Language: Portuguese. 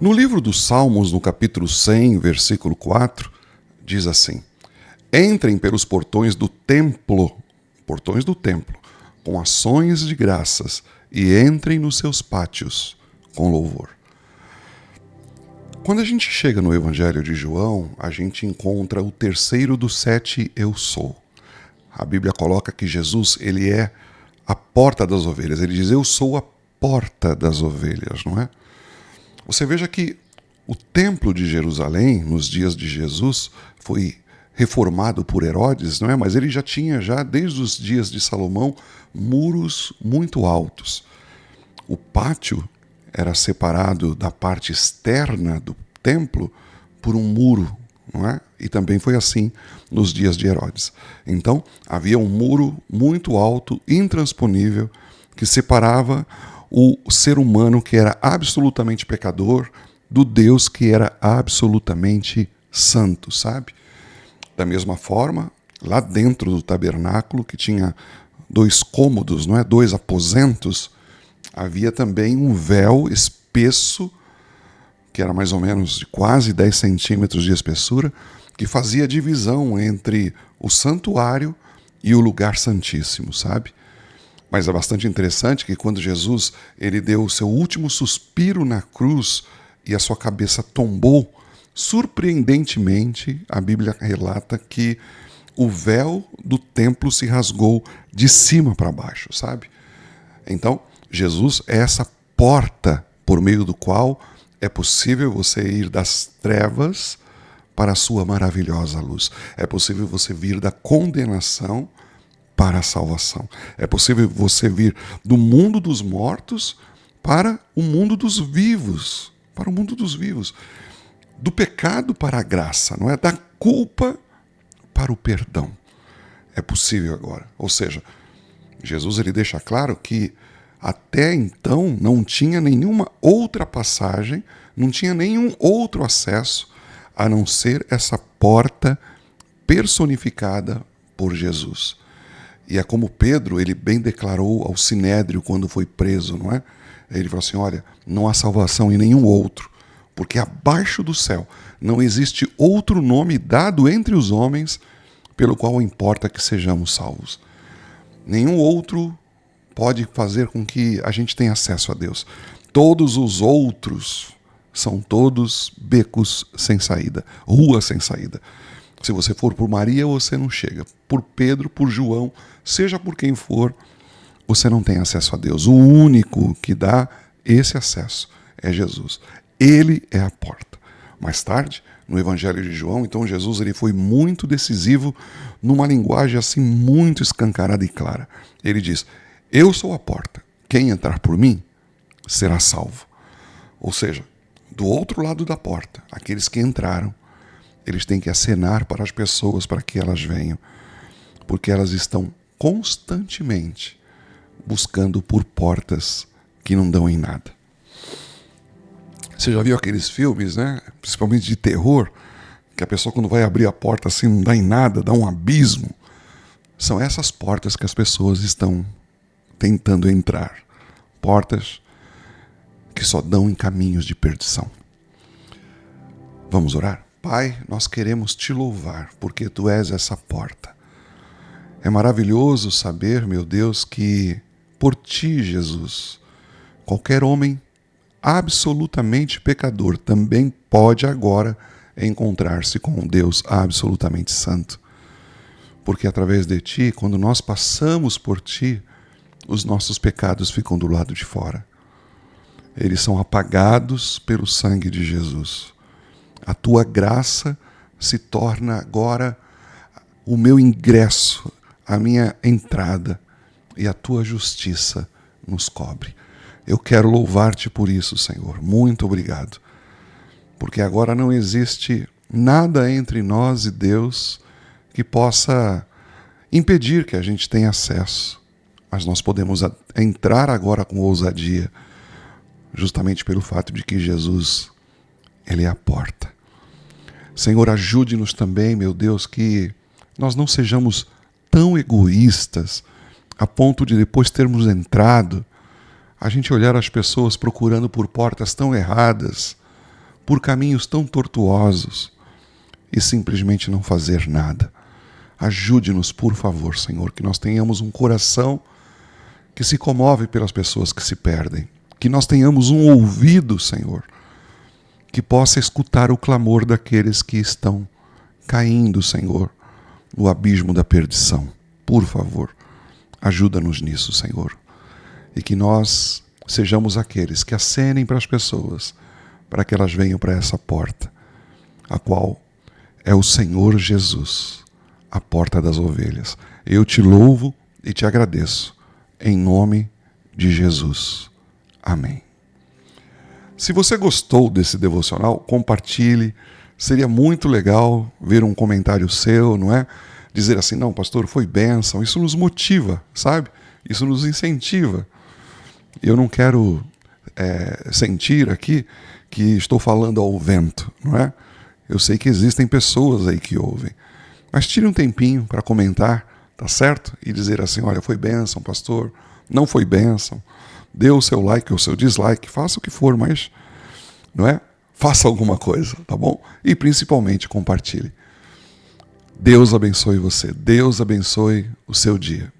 No livro dos Salmos, no capítulo 100, versículo 4, diz assim: Entrem pelos portões do templo, com ações de graças, e entrem nos seus pátios com louvor. Quando a gente chega no Evangelho de João, a gente encontra o terceiro dos 7 eu sou. A Bíblia coloca que Jesus, ele é a porta das ovelhas. Ele diz, eu sou a porta das ovelhas, não é? Você veja que o templo de Jerusalém, nos dias de Jesus, foi reformado por Herodes, não é? Mas ele já tinha, desde os dias de Salomão, muros muito altos. O pátio era separado da parte externa do templo por um muro, não é? E também foi assim nos dias de Herodes. Então, havia um muro muito alto, intransponível, que separava o ser humano que era absolutamente pecador do Deus que era absolutamente santo, sabe? Da mesma forma, lá dentro do tabernáculo, que tinha 2 cômodos, não é? 2 aposentos, havia também um véu espesso, que era mais ou menos de quase 10 centímetros de espessura, que fazia divisão entre o santuário e o lugar santíssimo, sabe? Mas é bastante interessante que quando Jesus ele deu o seu último suspiro na cruz e a sua cabeça tombou, surpreendentemente, a Bíblia relata que o véu do templo se rasgou de cima para baixo, sabe? Então, Jesus é essa porta por meio do qual é possível você ir das trevas para a sua maravilhosa luz. É possível você vir da condenação para a salvação. É possível você vir do mundo dos mortos para o mundo dos vivos. Para o mundo dos vivos. Do pecado para a graça, não é? Da culpa para o perdão. É possível agora. Ou seja, Jesus ele deixa claro que até então não tinha nenhuma outra passagem, não tinha nenhum outro acesso a não ser essa porta personificada por Jesus. E é como Pedro, ele bem declarou ao Sinédrio quando foi preso, não é? Ele falou assim, olha, não há salvação em nenhum outro, porque abaixo do céu não existe outro nome dado entre os homens pelo qual importa que sejamos salvos. Nenhum outro pode fazer com que a gente tenha acesso a Deus. Todos os outros são todos becos sem saída, ruas sem saída. Se você for por Maria, você não chega. Por Pedro, por João, seja por quem for, você não tem acesso a Deus. O único que dá esse acesso é Jesus. Ele é a porta. Mais tarde, no Evangelho de João, então Jesus ele foi muito decisivo numa linguagem assim muito escancarada e clara. Ele diz, eu sou a porta. Quem entrar por mim será salvo. Ou seja, do outro lado da porta, aqueles que entraram, eles têm que acenar para as pessoas para que elas venham, porque elas estão constantemente buscando por portas que não dão em nada. Você já viu aqueles filmes, né? Principalmente de terror, que a pessoa quando vai abrir a porta assim não dá em nada, dá um abismo. São essas portas que as pessoas estão tentando entrar. Portas que só dão em caminhos de perdição. Vamos orar? Pai, nós queremos te louvar, porque tu és essa porta. É maravilhoso saber, meu Deus, que por ti, Jesus, qualquer homem absolutamente pecador também pode agora encontrar-se com um Deus absolutamente santo. Porque através de ti, quando nós passamos por ti, os nossos pecados ficam do lado de fora. Eles são apagados pelo sangue de Jesus. A tua graça se torna agora o meu ingresso, a minha entrada, e a tua justiça nos cobre. Eu quero louvar-te por isso, Senhor. Muito obrigado. Porque agora não existe nada entre nós e Deus que possa impedir que a gente tenha acesso. Mas nós podemos entrar agora com ousadia, justamente pelo fato de que Jesus, ele é a porta. Senhor, ajude-nos também, meu Deus, que nós não sejamos tão egoístas a ponto de depois termos entrado, a gente olhar as pessoas procurando por portas tão erradas por caminhos tão tortuosos e simplesmente não fazer nada. Ajude-nos, por favor, Senhor, que nós tenhamos um coração que se comove pelas pessoas que se perdem. Que nós tenhamos um ouvido, Senhor, que possa escutar o clamor daqueles que estão caindo, Senhor, no abismo da perdição. Por favor, ajuda-nos nisso, Senhor. E que nós sejamos aqueles que acenem para as pessoas, para que elas venham para essa porta, a qual é o Senhor Jesus, a porta das ovelhas. Eu te louvo e te agradeço, em nome de Jesus. Amém. Se você gostou desse devocional, compartilhe. Seria muito legal ver um comentário seu, não é? Dizer assim, não, pastor, foi bênção. Isso nos motiva, sabe? Isso nos incentiva. Eu não quero sentir aqui que estou falando ao vento, não é? Eu sei que existem pessoas aí que ouvem. Mas tire um tempinho para comentar, tá certo? E dizer assim, olha, foi bênção, pastor. Não foi bênção. Dê o seu like ou o seu dislike. Faça o que for, mas, não é? Faça alguma coisa, tá bom? E principalmente compartilhe. Deus abençoe você. Deus abençoe o seu dia.